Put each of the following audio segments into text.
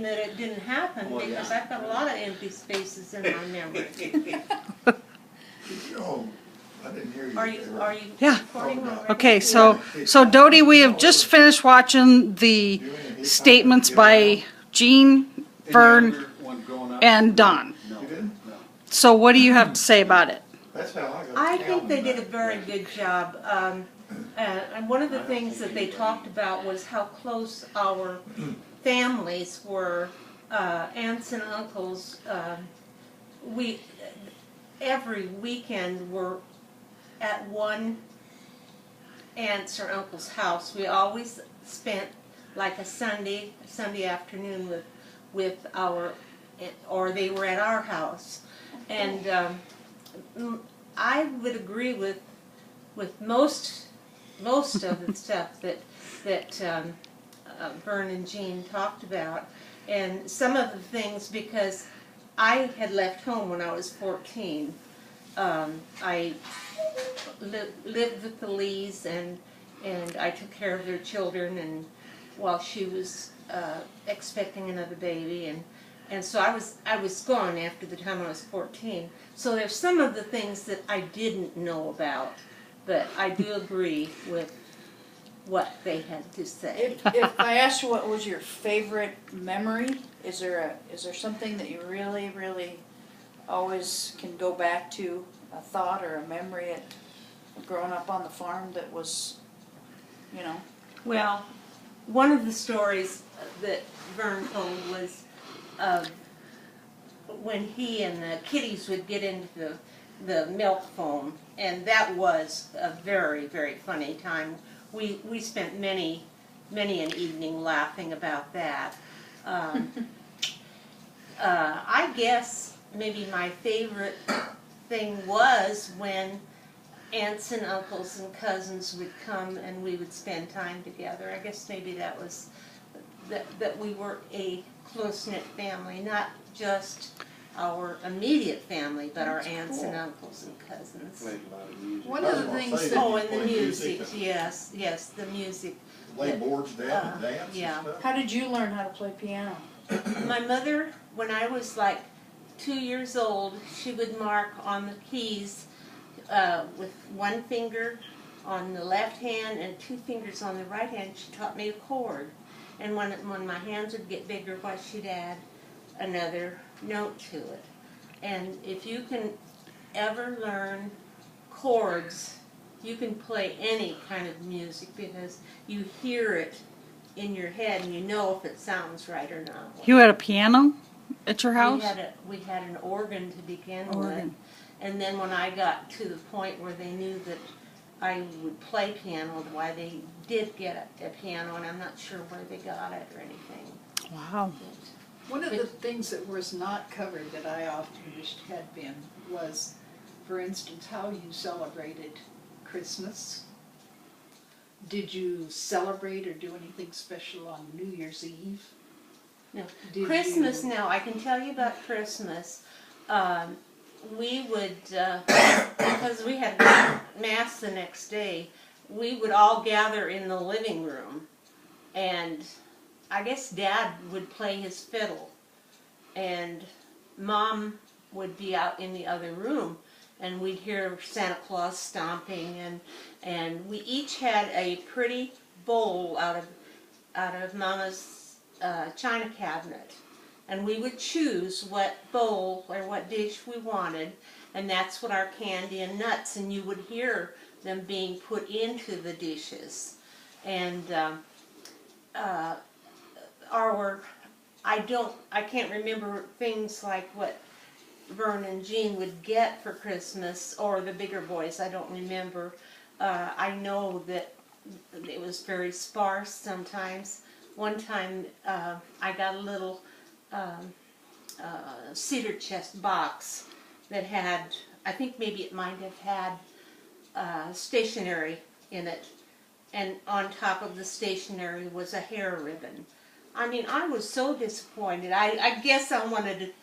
that it didn't happen, Well, because yeah. I've got a lot of empty spaces in my memory. Oh, I didn't hear you. Are you Yeah. recording already? Okay, so Dodie, we have just finished watching the statements by Gene, Vern, and Don. No, You didn't? no. So what do you have to say about it? That's how I got. I to think they town did a tonight. very good job. And one of the things that they talked about was how close our families were, aunts and uncles. We every weekend were at one aunt's or uncle's house. We always spent like a Sunday afternoon with our, or they were at our house. And I would agree with most of the stuff that Vern and Jean talked about, and some of the things, because I had left home when I was 14. I lived with the Lees, and I took care of their children, and while she was expecting another baby, and so I was gone after the time I was 14. So there's some of the things that I didn't know about, but I do agree with what they had to say. If I asked you what was your favorite memory, is there something that you really, really always can go back to, a thought or a memory at growing up on the farm that was, you know? Well, one of the stories that Vern told was when he and the kiddies would get into the milk foam, and that was a very, very funny time. We spent many an evening laughing about that. I guess maybe my favorite thing was when aunts and uncles and cousins would come and we would spend time together. I guess maybe that was that we were a close-knit family, not just our immediate family, but our aunts and uncles and cousins. Played a lot of music. One of the things that, Oh, and the Play music, music. yes, the music. Lay boards down and dance yeah. and stuff. how did you learn how to play piano? My mother, when I was like 2 years old, she would mark on the keys with one finger on the left hand and 2 fingers on the right hand. She taught me a chord. And when my hands would get bigger, why, she'd add another note to it. And if you can ever learn chords, you can play any kind of music because you hear it in your head and you know if it sounds right or not. You had a piano at your house? We had an organ to begin Organ. with, and then when I got to the point where they knew that I would play piano, why they did get a piano, and I'm not sure where they got it or anything. Wow. One of the things that was not covered that I often wished had been was, for instance, how you celebrated Christmas. Did you celebrate or do anything special on New Year's Eve? No. Did Christmas, you- now, I can tell you about Christmas. We would, because we had Mass the next day, we would all gather in the living room, and I guess Dad would play his fiddle, and Mom would be out in the other room, and we'd hear Santa Claus stomping, and we each had a pretty bowl out of Mama's china cabinet, and we would choose what bowl or what dish we wanted, and that's what our candy and nuts, and you would hear them being put into the dishes. And I can't remember things like what Vern and Jean would get for Christmas, or the bigger boys, I don't remember. I know that it was very sparse sometimes. One time I got a little cedar chest box that had, I think maybe it might have had stationery in it, and on top of the stationery was a hair ribbon. I mean, I was so disappointed. I guess I wanted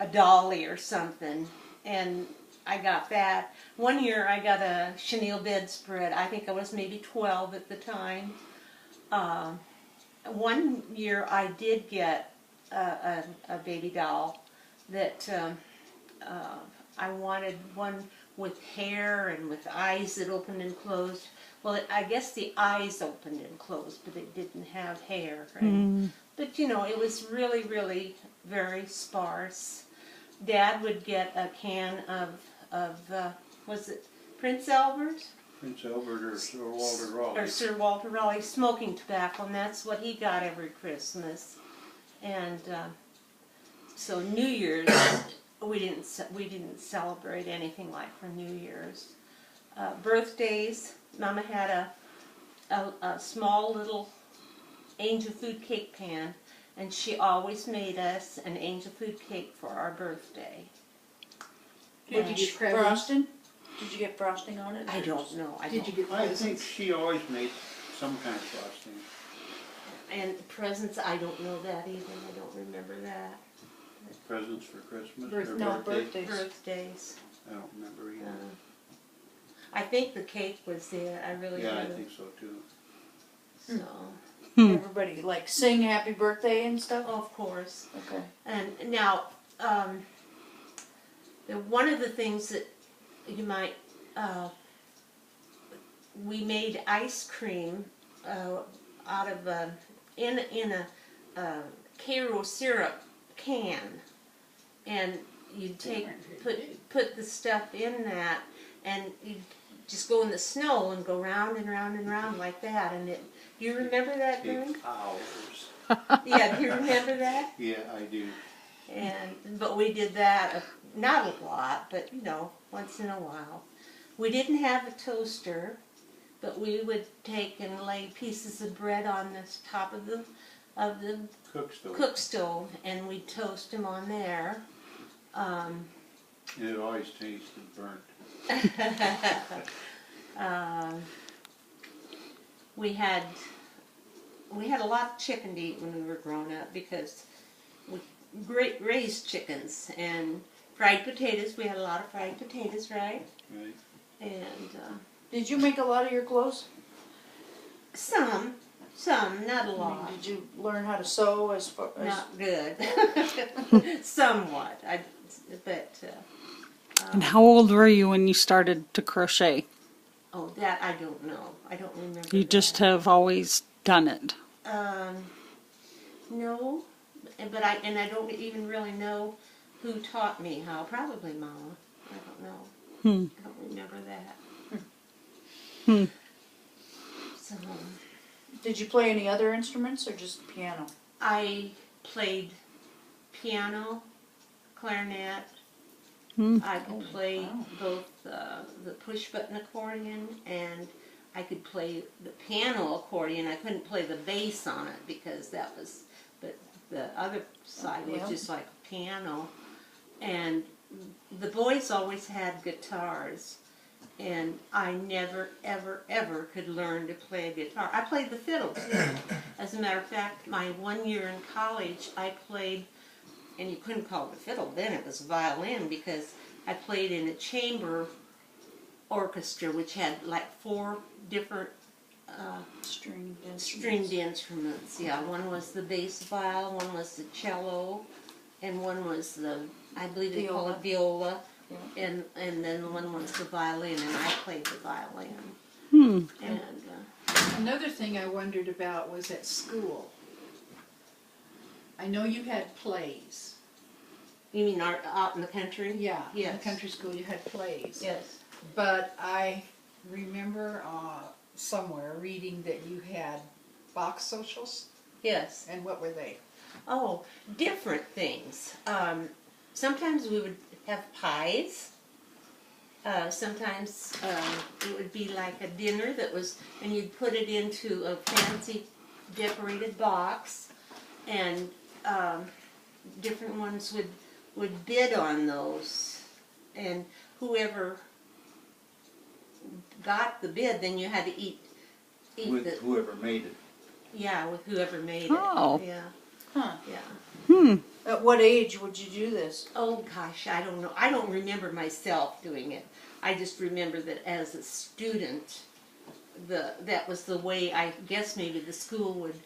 a dolly or something, and I got that. One year I got a chenille bedspread. I think I was maybe 12 at the time. One year I did get a baby doll that I wanted one with hair and with eyes that opened and closed. Well, I guess the eyes opened and closed, but it didn't have hair. And, but you know, it was really, really very sparse. Dad would get a can of was it Prince Albert? Prince Albert or Sir Walter Raleigh. Or Sir Walter Raleigh smoking tobacco, and that's what he got every Christmas. And so New Year's, we didn't celebrate anything like for New Year's. Birthdays, Mama had a small little angel food cake pan, and she always made us an angel food cake for our birthday. Did you And get frosting? Did you get frosting on it? I don't know. Did you get I think presents? she always made some kind of frosting. And presents, I don't know that either. I don't remember that. Presents for Christmas Birth- or No, birthday. birthdays. Birthdays. I don't remember either. I think the cake was there. I really Yeah, I do. think so too. So, Everybody like sing happy birthday and stuff? of course. Okay. And now, one of the things that you might, we made ice cream out of in a Cairo syrup can, and you'd put the stuff in that, and you'd just go in the snow and go round and round and round like that, and it. Do you remember that, Vern? Take hours. Yeah, do you remember that? Yeah, I do. But we did that, not a lot, but you know, once in a while. We didn't have a toaster, but we would take and lay pieces of bread on the top of the Cook stove. cook stove, and we'd toast them on there. And it always tasted burnt. We had a lot of chicken to eat when we were growing up because we raised chickens and fried potatoes. We had a lot of fried potatoes, right? Right. And Did you make a lot of your clothes? some, not a I mean, lot. did you learn how to sew as far as? Not good. Somewhat. And how old were you when you started to crochet? Oh, that I don't know. I don't remember. You that. just have always done it. No, but I don't even really know who taught me how. Probably Mama. I don't know. I don't remember that. So Did you play any other instruments or just piano? I played piano, clarinet. I could play wow. both the push button accordion, and I could play the piano accordion. I couldn't play the bass on it because that was, but the other side was Yeah. just like piano. And the boys always had guitars, and I never, ever, ever could learn to play a guitar. I played the fiddle too. As a matter of fact, my 1 year in college, I played, and you couldn't call it a fiddle then, it was a violin, because I played in a chamber orchestra which had like 4 different Stringed instruments. stringed instruments. Yeah, one was the bass viol, one was the cello, and one was the, I believe they call it viola, Yeah. and then one was the violin, and I played the violin. And Another thing I wondered about was at school. I know you had plays. you mean out in the country? Yeah, in Yes. the country school you had plays. Yes. But I remember somewhere reading that you had box socials, Yes. and what were they? Oh, different things. Sometimes we would have pies. Sometimes it would be like a dinner that was, and you'd put it into a fancy decorated box, and different ones would bid on those, and whoever got the bid, then you had to eat With the, whoever made it. yeah, with whoever made Oh. it. Yeah, Huh. yeah. At what age would you do this? Oh gosh, I don't know. I don't remember myself doing it. I just remember that as a student, that was the way, I guess maybe the school would,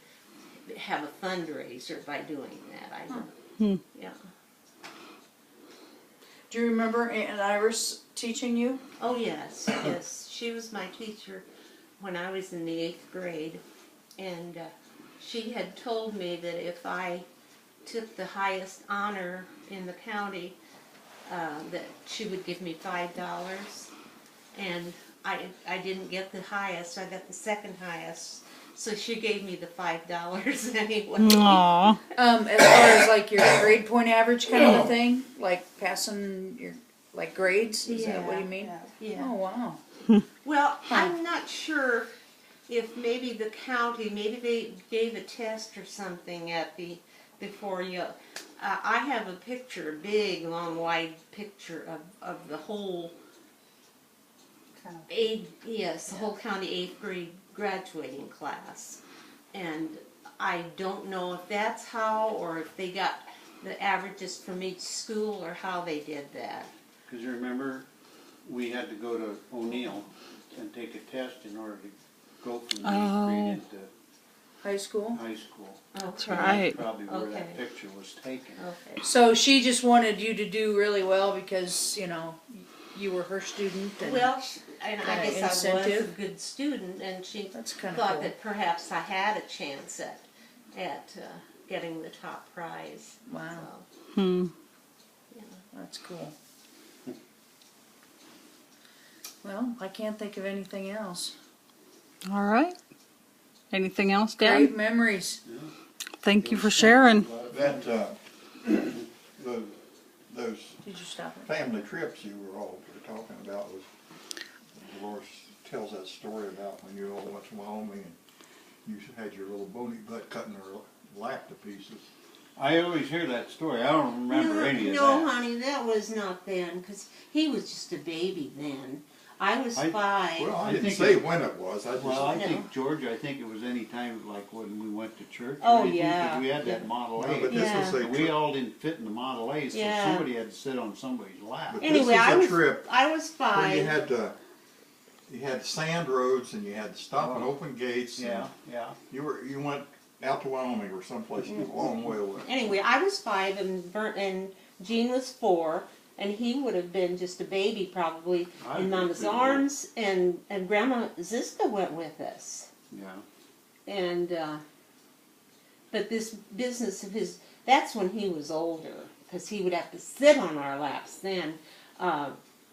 have a fundraiser by doing that. I don't, yeah. Do you remember Aunt Iris teaching you? Oh, yes, yes. She was my teacher when I was in the 8th grade. And she had told me that if I took the highest honor in the county, that she would give me $5. And I didn't get the highest, I got the second highest. So she gave me the $5 anyway. Aw. As far as like your grade point average kind of a thing? Like passing your, like grades? Is that what you mean? Yeah. Oh, wow. Well, I'm not sure if maybe the county, maybe they gave a test or something at the, before you, I have a picture, a big, long, wide picture of the whole the whole county 8th grade graduating class. And I don't know if that's how, or if they got the averages from each school, or how they did that. Because you remember, we had to go to O'Neill and take a test in order to go from the 8th grade into High school? high school. That's Okay. right. Probably where that Okay. picture was taken. Okay. So she just wanted you to do really well because, you know, you were her student and Well, and I Kinda guess I was a incentive. good student, and she that's kind of thought cool. that perhaps I had a chance at getting the top prize. Wow, So, Hmm. yeah. that's cool. Well, I can't think of anything else. All right. Anything else, Great Dan? memories. Thank you for sharing. That, those Did you stop it? family trips you were all were talking about was, Dolores tells that story about when you all went to Wyoming and you had your little bony butt cutting her lap to pieces. I always hear that story. I don't remember any of No, that. honey, that was not then, because he was just a baby then. I was I- 5. Well, I I didn't think say it- when it was, I just. Well, I No. think, George, I think it was any time like when we went to church. or Oh, anything, 'cause yeah. we had that Model No, A. but this Yeah. was a We trip. all didn't fit in the Model A, so Yeah. somebody had to sit on somebody's lap. But Anyway, this I was was a trip I was where 5. you had sand roads and you had to stop and open gates. and Yeah, yeah. You went out to Wyoming or someplace a long way away. Anyway, I was 5, and Gene was 4, and he would have been just a baby probably I in would Mama's be. arms, and Grandma Ziska went with us. Yeah. And but this business of his, that's when he was older, because he would have to sit on our laps then.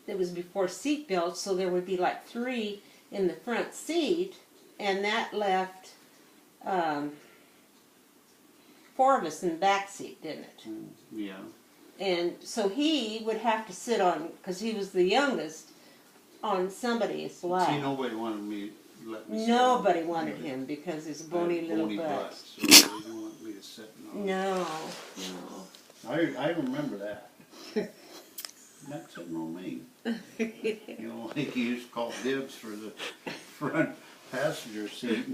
It was before seat belts, so there would be like 3 in the front seat, and that left 4 of us in the back seat, didn't it? Yeah. And so he would have to sit on, because he was the youngest, on somebody's lap. See, nobody wanted me to let me sit. Nobody wanted him because his I had bony a little bony butt. so they didn't want me to sit. No, no. I remember that. Not sitting on me. You know, like you used to call dibs for the front passenger seat.